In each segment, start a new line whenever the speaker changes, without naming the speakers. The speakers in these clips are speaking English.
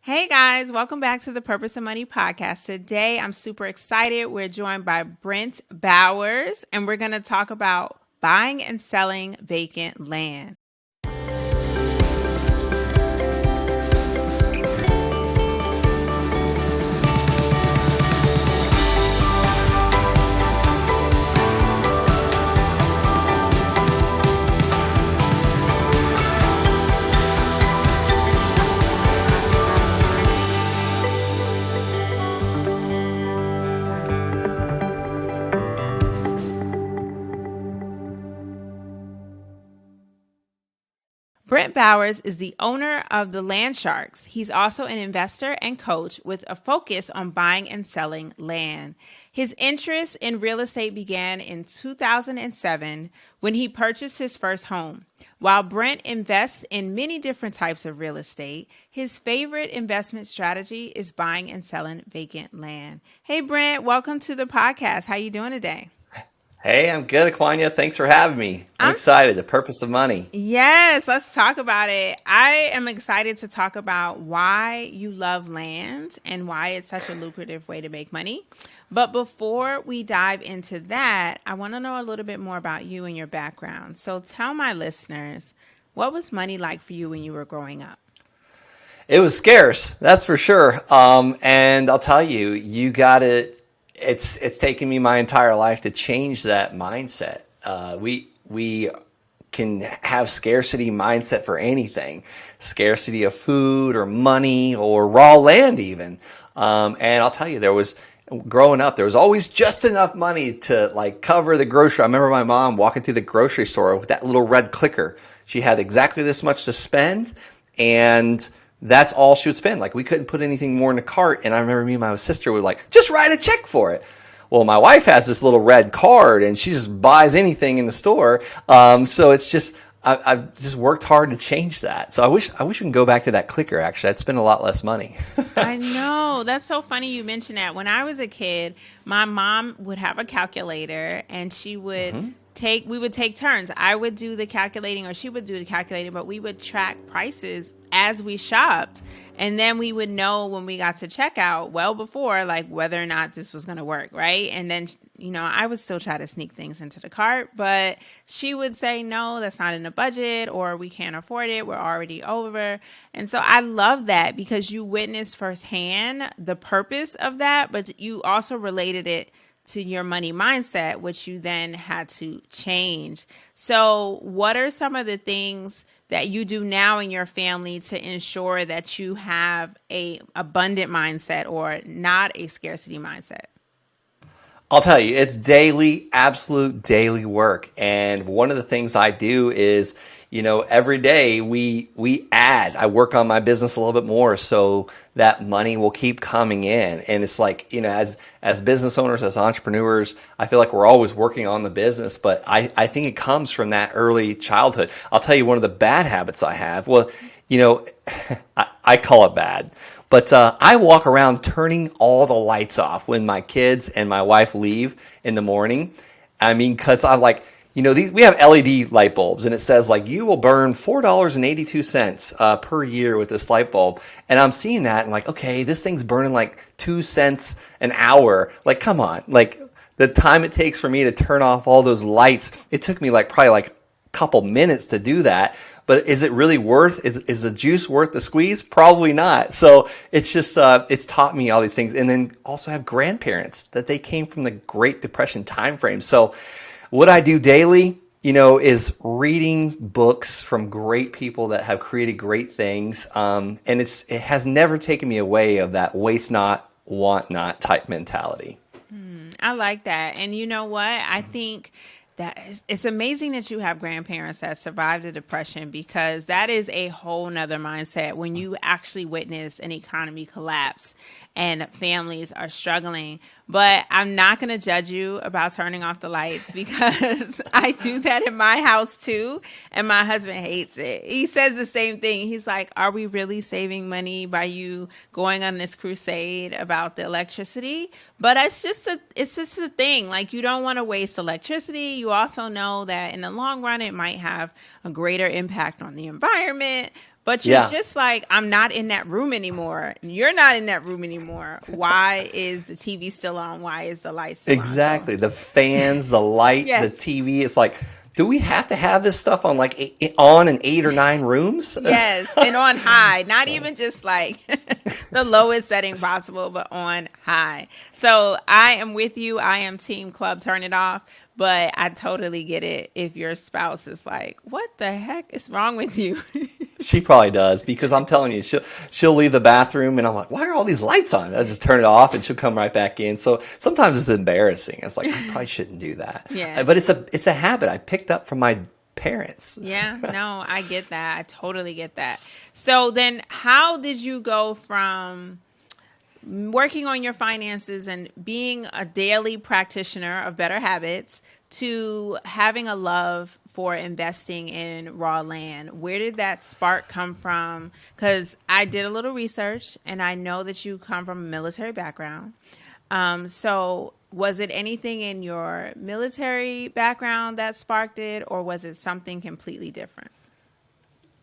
Hey guys, welcome back to the Purpose of Money podcast. Today I'm super excited. We're joined by Brent Bowers, and we're going to talk about buying and selling vacant land. Brent Bowers is the owner of the Land Sharks. He's also an investor and coach with a focus on buying and selling land. His interest in real estate began in 2007 when he purchased his first home. While Brent invests in many different types of real estate, his favorite investment strategy is buying and selling vacant land. Hey Brent, welcome to the podcast. How you doing today?
Hey, I'm good, Acquania. Thanks for having me. I'm excited. The purpose of money.
Yes, let's talk about it. I am excited to talk about why you love land and why it's such a lucrative way to make money. But before we dive into that, I want to know a little bit more about you and your background. So tell my listeners, what was money like for you when you were growing up?
It was scarce, that's for sure. And I'll tell you, you got it. It's taken me my entire life to change that mindset. We can have scarcity mindset for anything, scarcity of food or money or raw land even. And I'll tell you, growing up, there was always just enough money to like cover the grocery. I remember my mom walking through the grocery store with that little red clicker. She had exactly this much to spend, and that's all she would spend. Like, we couldn't put anything more in the cart. And I remember me and my sister would like, just write a check for it. Well, my wife has this little red card and she just buys anything in the store. So it's just, I've just worked hard to change that. So I wish we can go back to that clicker. Actually, I'd spend a lot less money.
I know. That's so funny you mentioned that. When I was a kid, my mom would have a calculator and she would we would take turns. I would do the calculating or she would do the calculating, but we would track prices as we shopped. And then we would know when we got to checkout well before, like whether or not this was going to work, right? And then, I would still try to sneak things into the cart, but she would say, no, that's not in the budget, or we can't afford it. We're already over. And so I love that because you witnessed firsthand the purpose of that, but you also related it to your money mindset, which you then had to change. So what are some of the things that you do now in your family to ensure that you have a abundant mindset or not a scarcity mindset?
I'll tell you, it's daily, absolute daily work. And one of the things I do is, every day we add. I work on my business a little bit more so that money will keep coming in. And it's like, as business owners, as entrepreneurs, I feel like we're always working on the business, but I think it comes from that early childhood. I'll tell you one of the bad habits I have. Well, I call it bad. But I walk around turning all the lights off when my kids and my wife leave in the morning. I mean, because I'm like, we have LED light bulbs, and it says like you will burn $4.82 per year with this light bulb. And I'm seeing that and like, okay, this thing's burning like 2 cents an hour. Like, come on, like the time it takes for me to turn off all those lights, it took me probably a couple minutes to do that. But is it really is the juice worth the squeeze? Probably not. So it's just, it's taught me all these things. And then also have grandparents that they came from the Great Depression time frame. So what I do daily, is reading books from great people that have created great things. And it has never taken me away of that waste not, want not type mentality.
I like that. And you know what? I think it's amazing that you have grandparents that survived the depression, because that is a whole nother mindset when you actually witness an economy collapse and families are struggling. But I'm not going to judge you about turning off the lights because I do that in my house too. And my husband hates it. He says the same thing. He's like, are we really saving money by you going on this crusade about the electricity? But it's just a thing. Like, you don't want to waste electricity. You also know that in the long run, it might have a greater impact on the environment. But you're
Yeah.
just like, I'm not in that room anymore. You're not in that room anymore. Why is the TV still on? Why is the light still on? So,
Exactly. The fans, the light, the
yes.
TV. It's like, do we have to have this stuff on like on in 8 or 9 rooms?
Yes, and on high, not
So,
even just like the lowest setting possible, but on high. So I am with you. I am team club, turn it off. But I totally get it if your spouse is like, what the heck is wrong with you?
she probably does because I'm telling you, she'll leave the bathroom and I'm like, why are all these lights on? I just turn it off and she'll come right back in. So sometimes it's embarrassing. It's like I probably shouldn't do that.
Yeah.
But it's a habit I picked up from my parents.
Yeah, no, I get that. I totally get that. So then how did you go from working on your finances and being a daily practitioner of better habits to having a love for investing in raw land? Where did that spark come from? Because I did a little research and I know that you come from a military background. So was it anything in your military background that sparked it, or was it something completely different?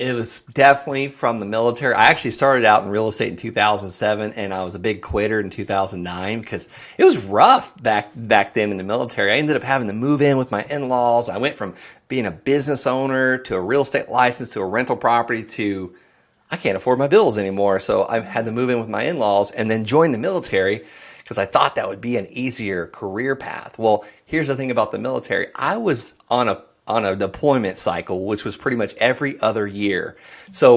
It was definitely from the military. I actually started out in real estate in 2007, and I was a big quitter in 2009 because it was rough back then in the military. I ended up having to move in with my in-laws. I went from being a business owner to a real estate license to a rental property to I can't afford my bills anymore. So I had to move in with my in-laws and then join the military because I thought that would be an easier career path. Well, here's the thing about the military. I was on a deployment cycle, which was pretty much every other year. So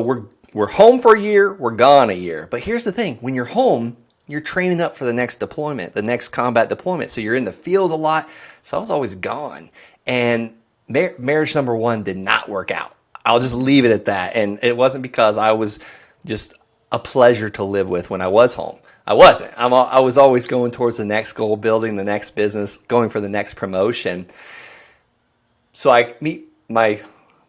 we're home for a year, we're gone a year. But here's the thing, when you're home, you're training up for the next deployment, the next combat deployment. So you're in the field a lot. So I was always gone. And marriage number one did not work out. I'll just leave it at that. And it wasn't because I was just a pleasure to live with when I was home. I wasn't. I was always going towards the next goal, building the next business, going for the next promotion. So I meet my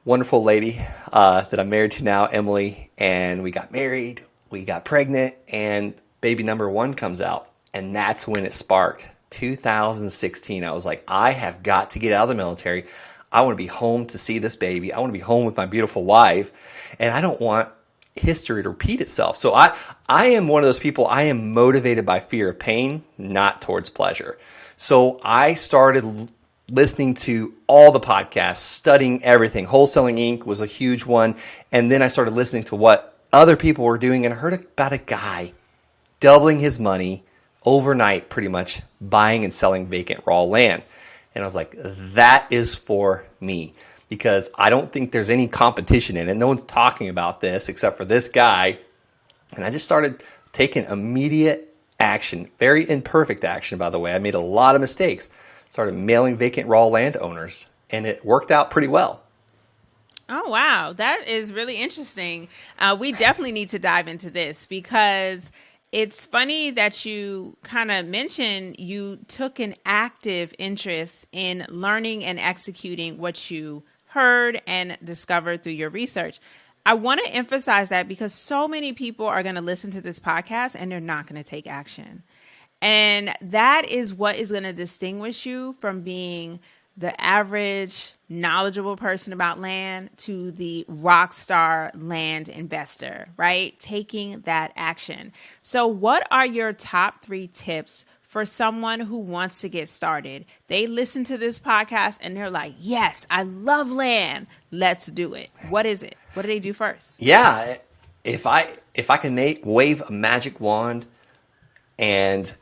wonderful lady that I'm married to now, Emily, and we got married, we got pregnant, and baby number one comes out. And that's when it sparked. 2016, I was like, I have got to get out of the military. I want to be home to see this baby. I want to be home with my beautiful wife. And I don't want history to repeat itself. So I am one of those people, I am motivated by fear of pain, not towards pleasure. So I started listening to all the podcasts, studying everything. Wholesaling Inc. was a huge one. And then I started listening to what other people were doing and I heard about a guy doubling his money overnight, pretty much buying and selling vacant raw land. And I was like, that is for me because I don't think there's any competition in it. No one's talking about this except for this guy. And I just started taking immediate action, very imperfect action, by the way. I made a lot of mistakes. Started mailing vacant raw landowners, and it worked out pretty well.
Oh, wow. That is really interesting. We definitely need to dive into this because it's funny that you kind of mentioned you took an active interest in learning and executing what you heard and discovered through your research. I want to emphasize that because so many people are going to listen to this podcast and they're not going to take action. And that is what is going to distinguish you from being the average knowledgeable person about land to the rock star land investor, right? Taking that action. So what are your top 3 tips for someone who wants to get started? They listen to this podcast and they're like, yes, I love land. Let's do it. What is it? What do they do first?
Yeah, if I can wave a magic wand and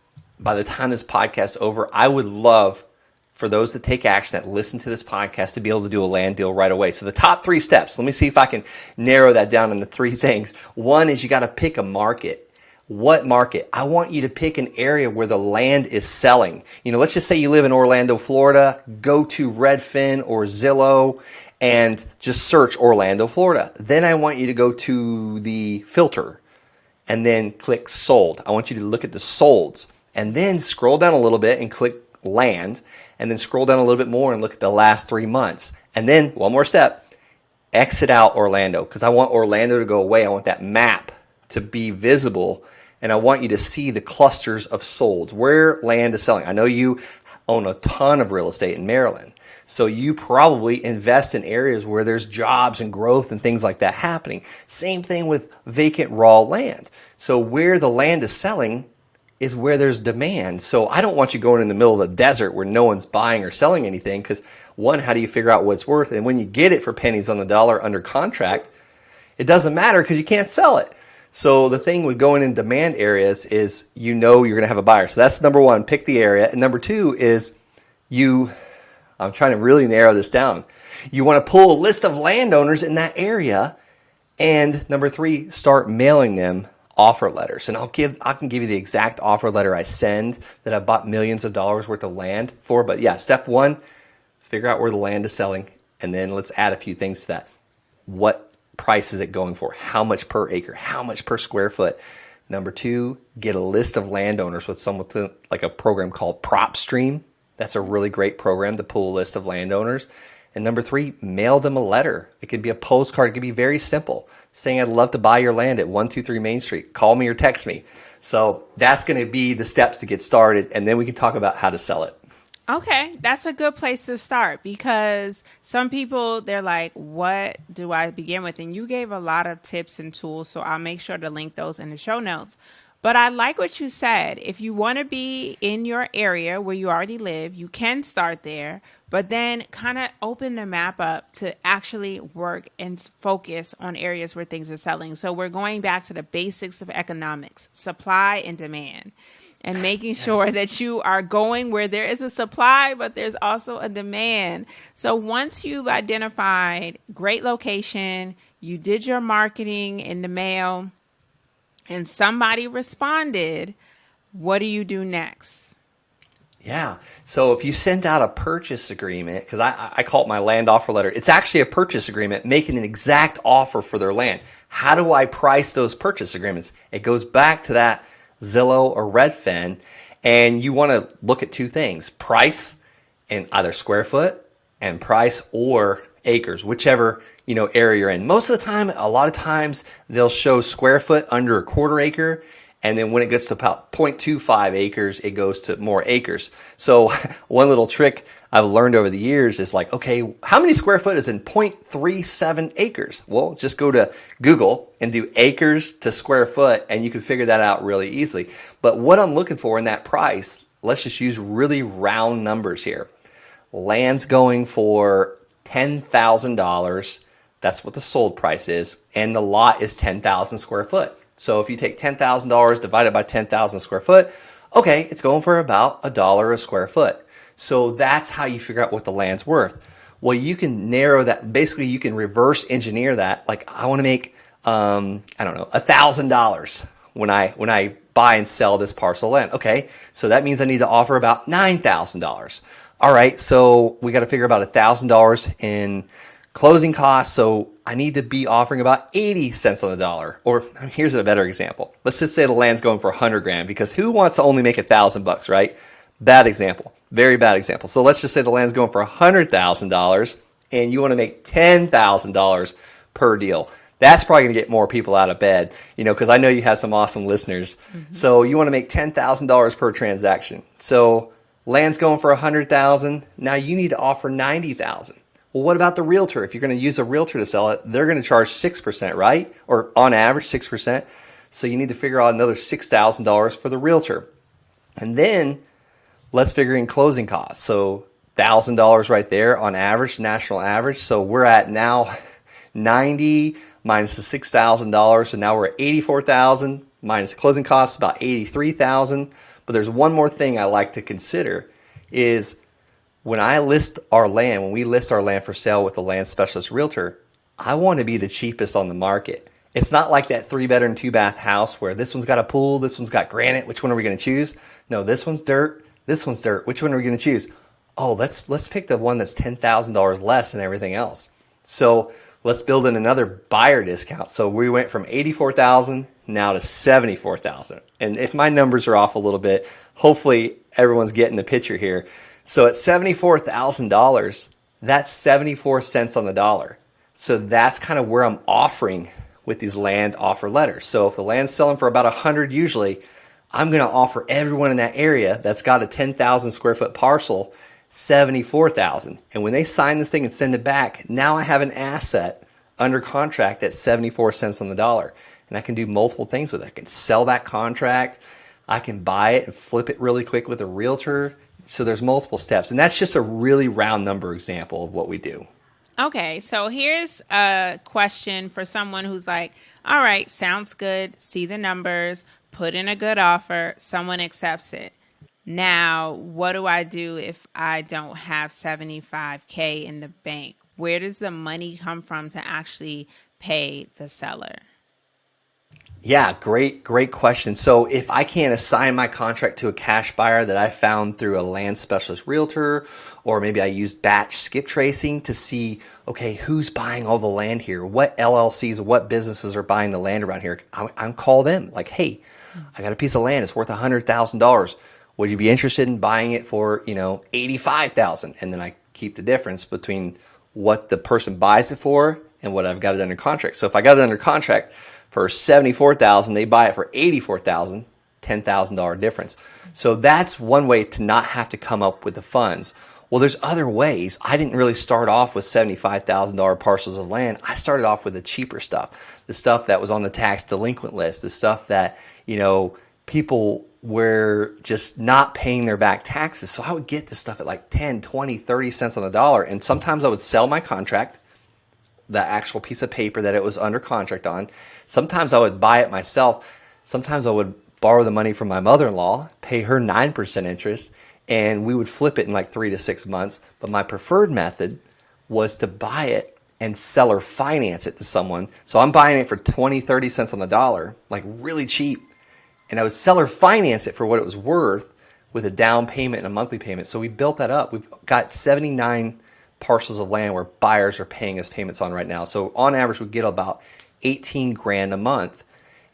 by the time this podcast is over, I would love for those that take action, that listen to this podcast, to be able to do a land deal right away. So the top 3 steps, let me see if I can narrow that down into 3 things. One is you got to pick a market. What market? I want you to pick an area where the land is selling. Let's just say you live in Orlando, Florida. Go to Redfin or Zillow and just search Orlando, Florida. Then I want you to go to the filter and then click sold. I want you to look at the solds and then scroll down a little bit and click land, and then scroll down a little bit more and look at the last 3 months. And then one more step, exit out Orlando, because I want Orlando to go away. I want that map to be visible, and I want you to see the clusters of solds, where land is selling. I know you own a ton of real estate in Maryland. So you probably invest in areas where there's jobs and growth and things like that happening. Same thing with vacant raw land. So where the land is selling is where there's demand. So I don't want you going in the middle of the desert where no one's buying or selling anything, because one, how do you figure out what it's worth? And when you get it for pennies on the dollar under contract, it doesn't matter because you can't sell it. So the thing with going in demand areas is you're going to have a buyer. So that's number one, pick the area. And number two is I'm trying to really narrow this down. You want to pull a list of landowners in that area. And number three, start mailing them offer letters. And I can give you the exact offer letter I send that I bought millions of dollars worth of land for. But yeah, step one, figure out where the land is selling. And then let's add a few things to that. What price is it going for? How much per acre? How much per square foot? Number two, get a list of landowners with like a program called PropStream. That's a really great program to pull a list of landowners. And number three, mail them a letter. It could be a postcard. It could be very simple, saying, I'd love to buy your land at 123 Main Street. Call me or text me. So that's going to be the steps to get started. And then we can talk about how to sell it.
Okay, that's a good place to start, because some people, they're like, what do I begin with? And you gave a lot of tips and tools, so I'll make sure to link those in the show notes. But I like what you said. If you want to be in your area where you already live, you can start there, but then kind of open the map up to actually work and focus on areas where things are selling. So we're going back to the basics of economics, supply and demand, and making sure that you are going where there is a supply, but there's also a demand. So once you've identified great location, you did your marketing in the mail, and somebody responded, what do you do next?
Yeah. So if you send out a purchase agreement, because I call it my land offer letter, it's actually a purchase agreement making an exact offer for their land. How do I price those purchase agreements? It goes back to that Zillow or Redfin, and you want to look at two things: price in either square foot and price or acres, whichever area you're in. Most of the time, a lot of times they'll show square foot under a quarter acre, and then when it gets to about 0.25 acres, it goes to more acres. So one little trick I've learned over the years is like, okay, how many square foot is in 0.37 acres? Well, just go to Google and do acres to square foot, and you can figure that out really easily. But what I'm looking for in that price, let's just use really round numbers here. Land's going for $10,000. That's what the sold price is. And the lot is 10,000 square foot. So if you take $10,000 divided by 10,000 square foot, okay, it's going for about $1 a square foot. So that's how you figure out what the land's worth. Well, you can narrow that. Basically, you can reverse engineer that. Like, I want to make, $1,000 when I buy and sell this parcel of land. Okay, so that means I need to offer about $9,000. All right, so we got to figure about $1,000 in closing costs. So I need to be offering about 80 cents on the dollar. Or here's a better example. Let's just say the land's going for 100 grand, because who wants to only make $1,000, right? Bad example, very bad example. So let's just say the land's going for $100,000 and you want to make $10,000 per deal. That's probably going to get more people out of bed, because I know you have some awesome listeners. Mm-hmm. So you want to make $10,000 per transaction. So land's going for $100,000. Now you need to offer $90,000. Well, what about the realtor? If you're going to use a realtor to sell it, they're going to charge 6%, right? Or on average, 6%. So you need to figure out another $6,000 for the realtor. And then let's figure in closing costs. So $1,000 right there on average, national average. So we're at now 90 minus the $6,000. So now we're at 84,000 minus the closing costs, about 83,000. But there's one more thing I like to consider is when we list our land for sale with a land specialist realtor, I want to be the cheapest on the market. It's not like that 3-bedroom, 2-bath house where this one's got a pool, this one's got granite. Which one are we going to choose? No, this one's dirt. This one's dirt. Which one are we going to choose? Oh, let's pick the one that's $10,000 less than everything else. So let's build in another buyer discount. So we went from 84,000 now to 74,000. And if my numbers are off a little bit, hopefully everyone's getting the picture here. So at $74,000, that's 74 cents on the dollar. So that's kind of where I'm offering with these land offer letters. So if the land's selling for about 100 usually, I'm going to offer everyone in that area that's got a 10,000 square foot parcel $74,000. And when they sign this thing and send it back, now I have an asset under contract at 74 cents on the dollar. And I can do multiple things with it. I can sell that contract. I can buy it and flip it really quick with a realtor. So there's multiple steps. And that's just a really round number example of what we do.
Okay, so here's a question for someone who's like, all right, sounds good, see the numbers, put in a good offer, someone accepts it. Now, what do I do if I don't have 75K in the bank? Where does the money come from to actually pay the seller?
Yeah, great question. So if I can't assign my contract to a cash buyer that I found through a land specialist realtor, or maybe I use batch skip tracing to see, okay, who's buying all the land here? What LLCs, what businesses are buying the land around here? I'm call them like, hey, I got a piece of land. It's worth $100,000. Would you be interested in buying it for, 85,000? And then I keep the difference between what the person buys it for and what I've got it under contract. So if I got it under contract for 74,000, they buy it for 84,000, $10,000 difference. So that's one way to not have to come up with the funds. Well, there's other ways. I didn't really start off with $75,000 parcels of land. I started off with the cheaper stuff, the stuff that was on the tax delinquent list, the stuff that, people were just not paying their back taxes. So I would get this stuff at like 10, 20, 30 cents on the dollar. And sometimes I would sell my contract, the actual piece of paper that it was under contract on. Sometimes I would buy it myself. Sometimes I would borrow the money from my mother-in-law, pay her 9% interest, and we would flip it in like 3 to 6 months. But my preferred method was to buy it and seller finance it to someone. So I'm buying it for 20, 30 cents on the dollar, like really cheap. And I would seller finance it for what it was worth with a down payment and a monthly payment. So we built that up. We've got 79 parcels of land where buyers are paying us payments on right now. So on average, we get about 18 grand a month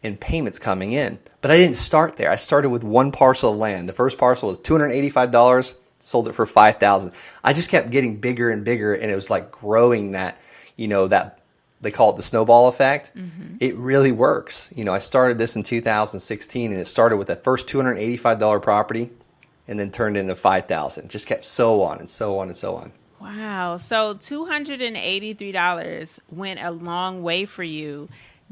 in payments coming in. But I didn't start there. I started with one parcel of land. The first parcel was $285, sold it for $5,000. I just kept getting bigger and bigger, and it was like growing that, that they call it the snowball effect. Mm-hmm. It really works. I started this in 2016, and it started with that first $285 property and then turned into $5,000. Just kept so on and so on and so on.
Wow. So $283 went a long way for you.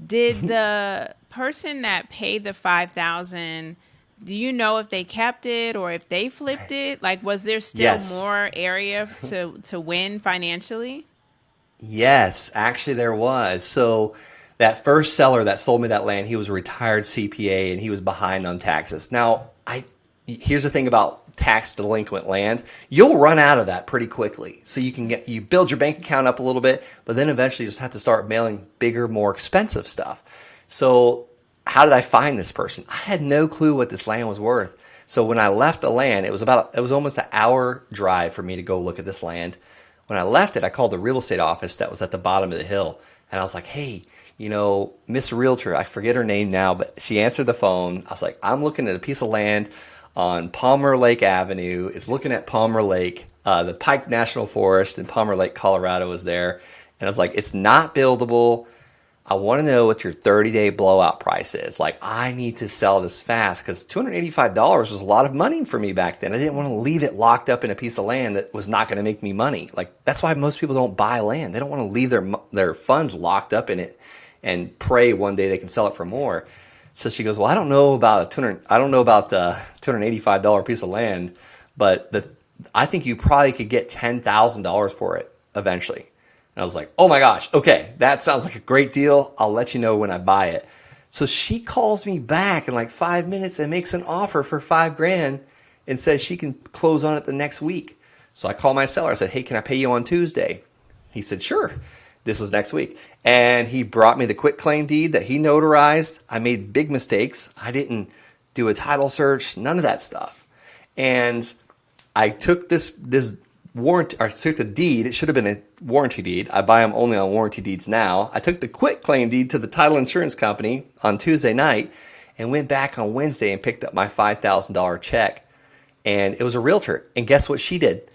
Did the person that paid the 5,000, do you know if they kept it or if they flipped it? Like, was there still more area to win financially?
Yes, actually there was. So that first seller that sold me that land, he was a retired CPA and he was behind on taxes. Now, here's the thing about tax delinquent land. You'll run out of that pretty quickly. So you build your bank account up a little bit, but then eventually you just have to start mailing bigger, more expensive stuff. So how did I find this person? I had no clue what this land was worth. So when I left the land, it was almost an hour drive for me to go look at this land. When I left it, I called the real estate office that was at the bottom of the hill. And I was like, hey, Miss Realtor, I forget her name now, but she answered the phone. I was like, I'm looking at a piece of land on Palmer Lake Avenue. It's looking at Palmer Lake. The Pike National Forest in Palmer Lake, Colorado is there. And I was like, it's not buildable. I want to know what your 30-day blowout price is. Like, I need to sell this fast because $285 was a lot of money for me back then. I didn't want to leave it locked up in a piece of land that was not going to make me money. Like, that's why most people don't buy land. They don't want to leave their funds locked up in it and pray one day they can sell it for more. So she goes, well, I don't know about a $285 piece of land, but I think you probably could get $10,000 for it eventually. And I was like, oh my gosh, okay, that sounds like a great deal. I'll let you know when I buy it. So she calls me back in like 5 minutes and makes an offer for $5,000 and says she can close on it the next week. So I call my seller. I said, hey, can I pay you on Tuesday? He said, sure. This was next week. And he brought me the quitclaim deed that he notarized. I made big mistakes. I didn't do a title search, none of that stuff. And I took this warranty, or took the deed. It should have been a warranty deed. I buy them only on warranty deeds now. I took the quitclaim deed to the title insurance company on Tuesday night and went back on Wednesday and picked up my $5,000 check. And it was a realtor. And guess what she did?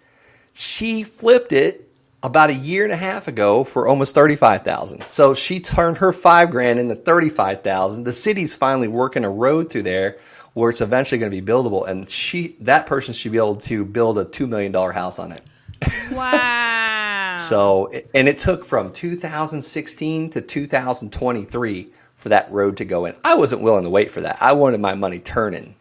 She flipped it about a year and a half ago for almost 35,000. So she turned her 5 grand into 35,000. The city's finally working a road through there where it's eventually going to be buildable, and that person should be able to build a $2 million house on it.
Wow.
So, and it took from 2016 to 2023 for that road to go in. I wasn't willing to wait for that. I wanted my money turning.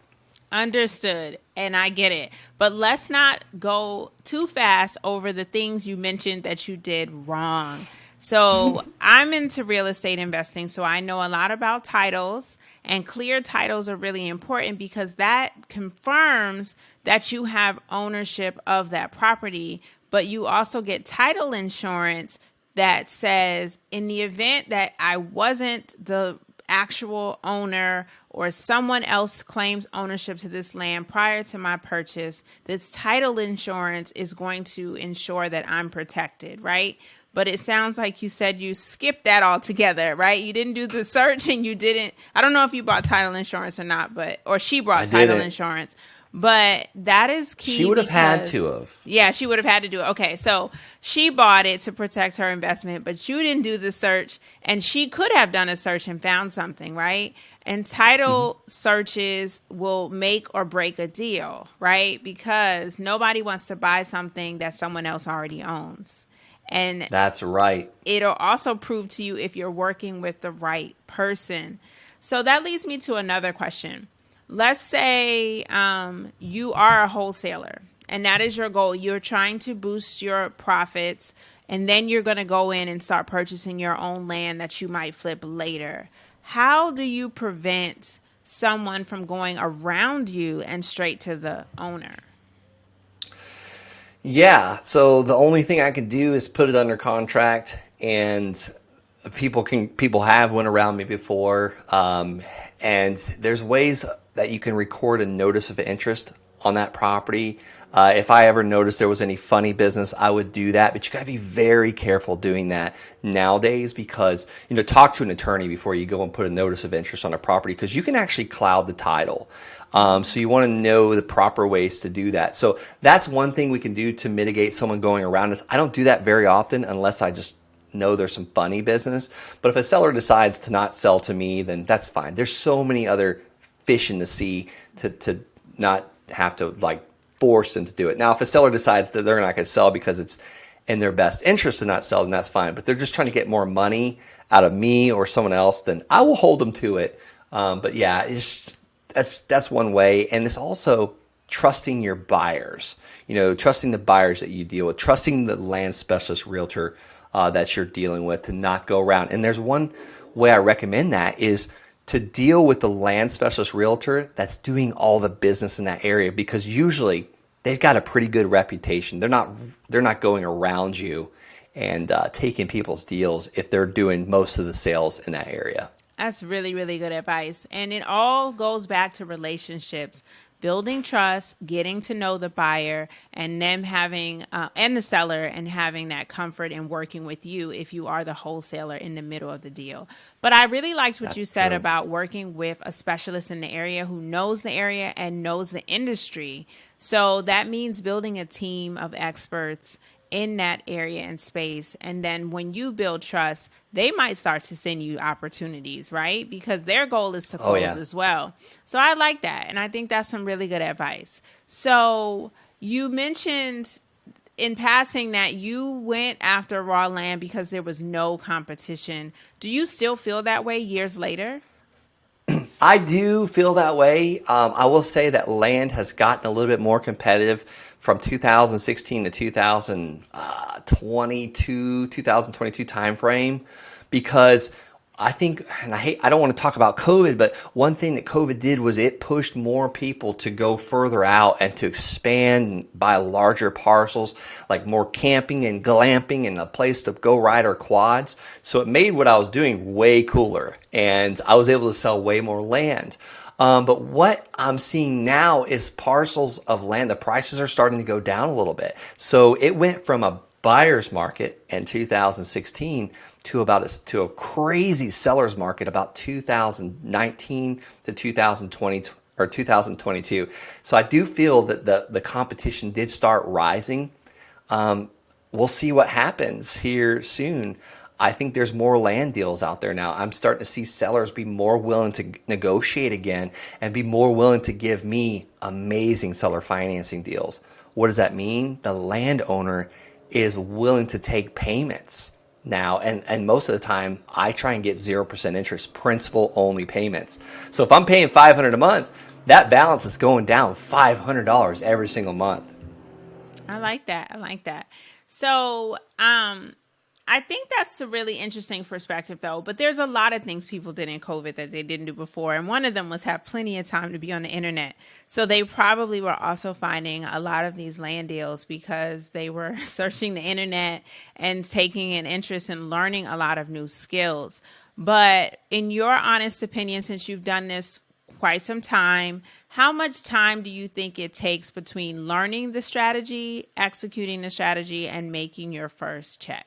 Understood. And I get it. But let's not go too fast over the things you mentioned that you did wrong. So I'm into real estate investing, so I know a lot about titles, and clear titles are really important because that confirms that you have ownership of that property, but you also get title insurance that says in the event that I wasn't the actual owner or someone else claims ownership to this land prior to my purchase, this title insurance is going to ensure that I'm protected, right? But it sounds like you said you skipped that altogether, right? You didn't do the search and you didn't, I don't know if you bought title insurance or not, or she
I
brought title
didn't.
insurance, but that is
She
key
would have had
because,
to have.
yeah, she would have had to do it. Okay, so she bought it to protect her investment, but you didn't do the search, and she could have done a search and found something, right? And title searches will make or break a deal, right? Because nobody wants to buy something that someone else already owns. And
That's right.
it'll also prove to you if you're working with the right person. So that leads me to another question. Let's say you are a wholesaler and that is your goal. You're trying to boost your profits, and then you're going to go in and start purchasing your own land that you might flip later. How do you prevent someone from going around you and straight to the owner?
Yeah, so the only thing I can do is put it under contract, and people have went around me before, and there's ways that you can record a notice of interest on that property. If I ever noticed there was any funny business, I would do that, but you got to be very careful doing that nowadays because talk to an attorney before you go and put a notice of interest on a property because you can actually cloud the title. So you want to know the proper ways to do that. So that's one thing we can do to mitigate someone going around us. I don't do that very often unless I just know there's some funny business. But if a seller decides to not sell to me, then that's fine. There's so many other fish in the sea to not have to force them to do it. Now, if a seller decides that they're not going to sell because it's in their best interest to not sell, then that's fine. But they're just trying to get more money out of me or someone else, then I will hold them to it. But yeah, that's one way. And it's also trusting your buyers, trusting the buyers that you deal with, trusting the land specialist realtor that you're dealing with to not go around. And there's one way I recommend that is to deal with the land specialist realtor that's doing all the business in that area, because usually they've got a pretty good reputation. They're not going around you and taking people's deals if they're doing most of the sales in that area.
That's really, really good advice. And it all goes back to relationships, building trust, getting to know the buyer, and them having, and the seller, and having that comfort in working with you if you are the wholesaler in the middle of the deal. But I really liked what you
That's
said
true.
about working with a specialist in the area who knows the area and knows the industry. So that means building a team of experts in that area and space. And then when you build trust, they might start to send you opportunities, right? Because their goal is to
Oh
close
yeah.
as well. So I like that. And I think that's some really good advice. So you mentioned in passing that you went after raw land because there was no competition. Do you still feel that way years later?
I do feel that way. I will say that land has gotten a little bit more competitive from 2016 to 2022 timeframe, because I think, and I don't want to talk about COVID, but one thing that COVID did was it pushed more people to go further out and to expand and buy larger parcels, like more camping and glamping and a place to go ride our quads. So it made what I was doing way cooler, and I was able to sell way more land. But what I'm seeing now is parcels of land, the prices are starting to go down a little bit. So it went from a buyer's market in 2016 to a crazy seller's market about 2019 to 2020 or 2022. So I do feel that the competition did start rising. we'll see what happens here soon. I think there's more land deals out there now. I'm starting to see sellers be more willing to negotiate again and be more willing to give me amazing seller financing deals. What does that mean? The landowner is willing to take payments now. And most of the time, I try and get 0% interest, principal only payments. So if I'm paying $500 a month, that balance is going down $500 every single month.
I like that. I like that. So, I think that's a really interesting perspective, though. But there's a lot of things people did in COVID that they didn't do before, and one of them was have plenty of time to be on the internet. So they probably were also finding a lot of these land deals because they were searching the internet and taking an interest in learning a lot of new skills. But in your honest opinion, since you've done this quite some time, how much time do you think it takes between learning the strategy, executing the strategy, and making your first check?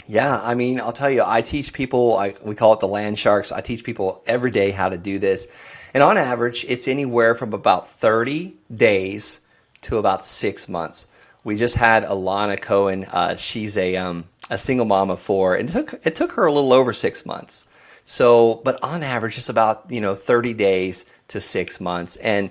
Yeah, I mean, I'll tell you, I teach people, we call it the land sharks. I teach people every day how to do this. And on average, it's anywhere from about 30 days to about 6 months. We just had Alana Cohen. She's a single mom of four, and it took her a little over 6 months. So, but on average, it's about, 30 days to 6 months. And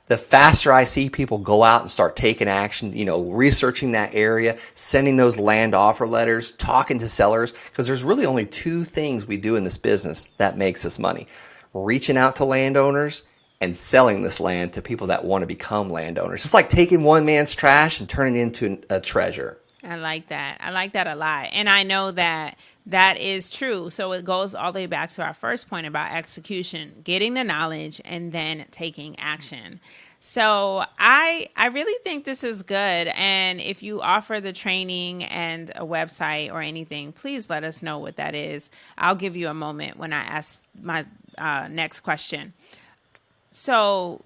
the faster I see people go out and start taking action, researching that area, sending those land offer letters, talking to sellers, because there's really only two things we do in this business that makes us money: reaching out to landowners and selling this land to people that want to become landowners. It's like taking one man's trash and turning it into a treasure.
I like that. I like that a lot. And I know that that is true. So it goes all the way back to our first point about execution, getting the knowledge and then taking action. So I really think this is good. And if you offer the training and a website or anything, please let us know what that is. I'll give you a moment when I ask my next question. So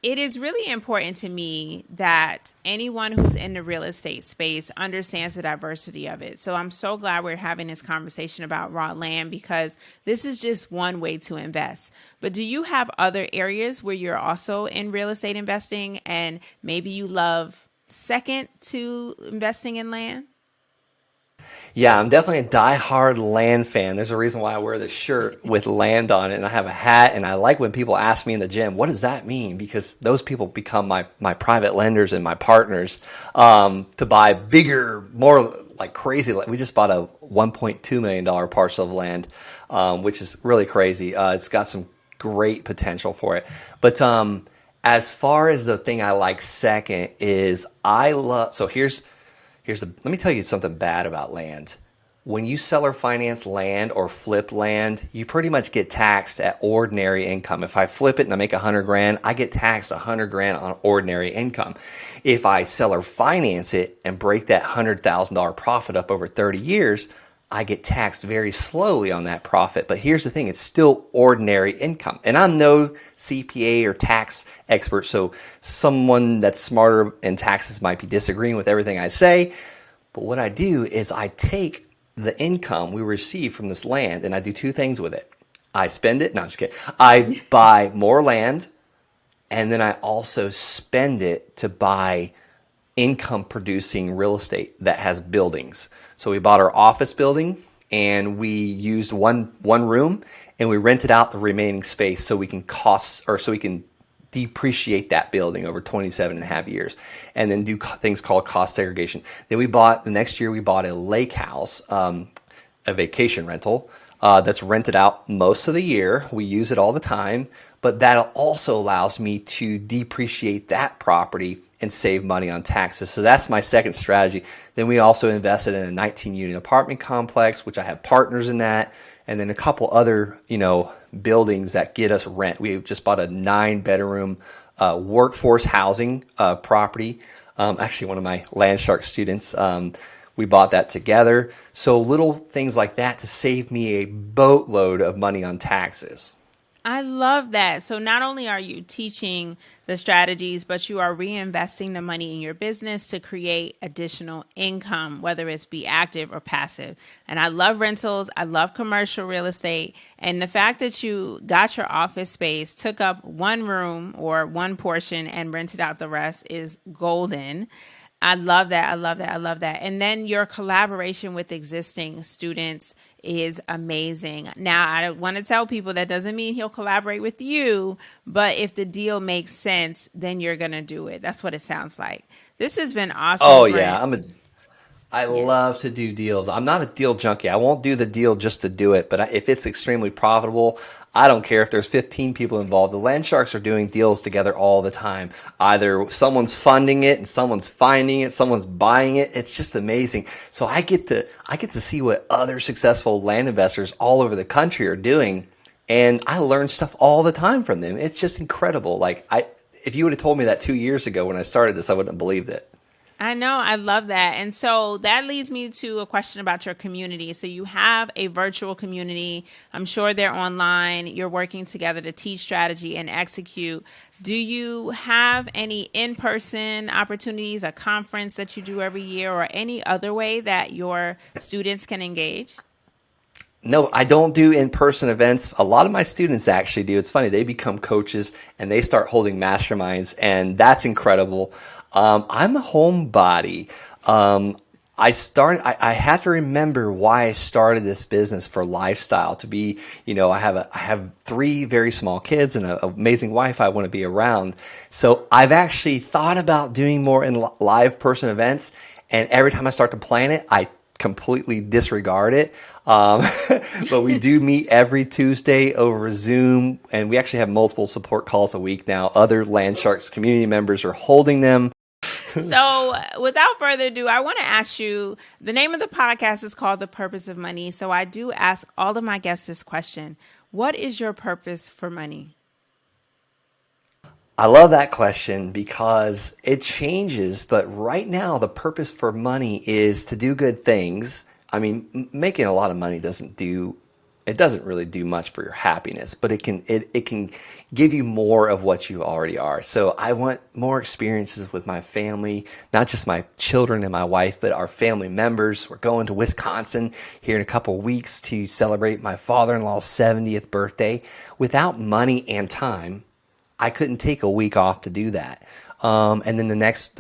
it is really important to me that anyone who's in the real estate space understands the diversity of it. So I'm so glad we're having this conversation about raw land because this is just one way to invest. But do you have other areas where you're also in real estate investing and maybe you love second to investing in land?
Yeah, I'm definitely a die-hard land fan. There's a reason why I wear this shirt with land on it, and I have a hat. And I like when people ask me in the gym, "What does that mean?" Because those people become my private lenders and my partners to buy bigger, more like crazy. We just bought a $1.2 million parcel of land, which is really crazy. It's got some great potential for it, but as far as the thing I like second is I love. So let me tell you something bad about land. When you sell or finance land or flip land, you pretty much get taxed at ordinary income. If I flip it and I make 100 grand, I get taxed 100 grand on ordinary income. If I sell or finance it and break that $100,000 profit up over 30 years, I get taxed very slowly on that profit. But here's the thing, it's still ordinary income. And I'm no CPA or tax expert, so someone that's smarter in taxes might be disagreeing with everything I say. But what I do is I take the income we receive from this land and I do two things with it. I spend it, no, I'm just kidding. I buy more land, and then I also spend it to buy income producing real estate that has buildings. So we bought our office building and we used one room and we rented out the remaining space so we can depreciate that building over 27 and a half years and then do things called cost segregation. Then the next year we bought a lake house, a vacation rental that's rented out most of the year. We use it all the time, but that also allows me to depreciate that property and save money on taxes. So that's my second strategy. Then we also invested in a 19-unit apartment complex, which I have partners in that, and then a couple other, buildings that get us rent. We just bought a 9-bedroom workforce housing property. Actually, one of my land shark students, we bought that together. So little things like that to save me a boatload of money on taxes.
I love that. So not only are you teaching the strategies, but you are reinvesting the money in your business to create additional income, whether it's be active or passive. And I love rentals. I love commercial real estate. And the fact that you got your office space, took up one room or one portion and rented out the rest is golden. I love that. I love that. I love that. And then your collaboration with existing students is amazing. Now, I want to tell people that doesn't mean he'll collaborate with you, but if the deal makes sense, then you're going to do it. That's what it sounds like. This has been awesome,
Oh yeah,
Brent.
I
Yeah.
love to do deals. I'm not a deal junkie. I won't do the deal just to do it, but if it's extremely profitable, I don't care if there's 15 people involved. The land sharks are doing deals together all the time. Either someone's funding it and someone's finding it, someone's buying it. It's just amazing. So I get to see what other successful land investors all over the country are doing, and I learn stuff all the time from them. It's just incredible. If you would have told me that 2 years ago when I started this, I wouldn't have believed it.
I know. I love that. And so that leads me to a question about your community. So you have a virtual community. I'm sure they're online. You're working together to teach strategy and execute. Do you have any in person opportunities, a conference that you do every year, or any other way that your students can engage?
No, I don't do in-person events. A lot of my students actually do. It's funny, they become coaches and they start holding masterminds, and that's incredible. I'm a homebody. I have to remember why I started this business for lifestyle to be, I have three very small kids and an amazing wife I want to be around. So I've actually thought about doing more in live person events. And every time I start to plan it, I completely disregard it. Um, but we do meet every Tuesday over Zoom, and we actually have multiple support calls a week now. Other Land Sharks community members are holding them.
So, without further ado, I want to ask you, the name of the podcast is called The Purpose of Money. So, I do ask all of my guests this question. What is your purpose for money?
I love that question because it changes, but right now the purpose for money is to do good things. I mean, making a lot of money doesn't really do much for your happiness, but it can give you more of what you already are. So I want more experiences with my family, not just my children and my wife, but our family members. We're going to Wisconsin here in a couple of weeks to celebrate my father-in-law's 70th birthday. Without money and time, I couldn't take a week off to do that. And then the next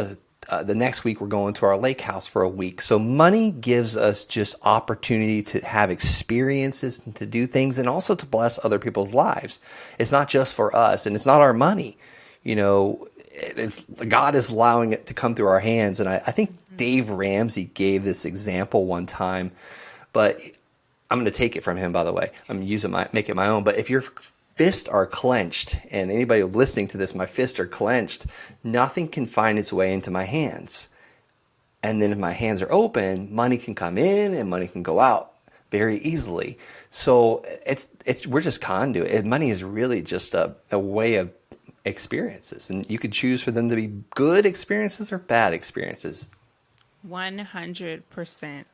week we're going to our lake house for a week. So money gives us just opportunity to have experiences and to do things, and also to bless other people's lives. It's not just for us, and it's not our money. It's God is allowing it to come through our hands. And I think Dave Ramsey gave this example one time, but I'm going to take it from him, by the way. I'm going to make it my own. But if your fists are clenched, and anybody listening to this, my fists are clenched, nothing can find its way into my hands. And then if my hands are open, money can come in and money can go out very easily. So we're just conduit. Money is really just a way of experiences, and you could choose for them to be good experiences or bad experiences.
100%.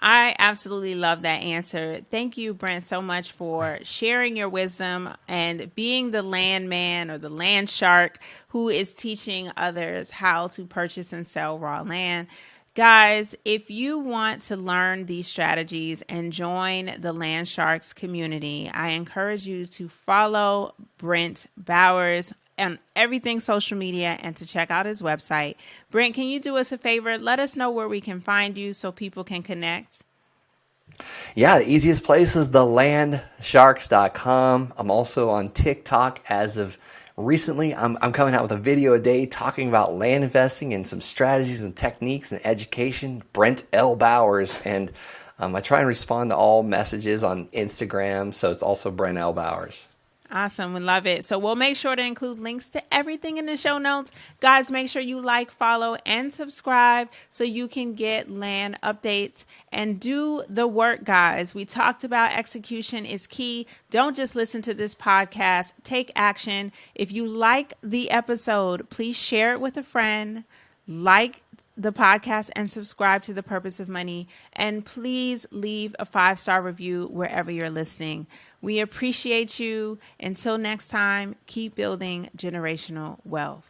I absolutely love that answer. Thank you, Brent, so much for sharing your wisdom and being the landman or the land shark who is teaching others how to purchase and sell raw land. Guys, if you want to learn these strategies and join the Land Sharks community, I encourage you to follow Brent Bowers on everything social media and to check out his website. Brent, can you do us a favor? Let us know where we can find you so people can connect.
Yeah, the easiest place is thelandsharks.com. I'm also on TikTok as of recently. I'm coming out with a video a day talking about land investing and some strategies and techniques and education. Brent L. Bowers. And I try and respond to all messages on Instagram. So it's also Brent L. Bowers.
Awesome. We love it. So we'll make sure to include links to everything in the show notes. Guys, make sure you like, follow, and subscribe so you can get land updates and do the work, guys. We talked about execution is key. Don't just listen to this podcast. Take action. If you like the episode, please share it with a friend. Like the podcast and subscribe to The Purpose of Money. And please leave a 5-star review wherever you're listening. We appreciate you. Until next time, keep building generational wealth.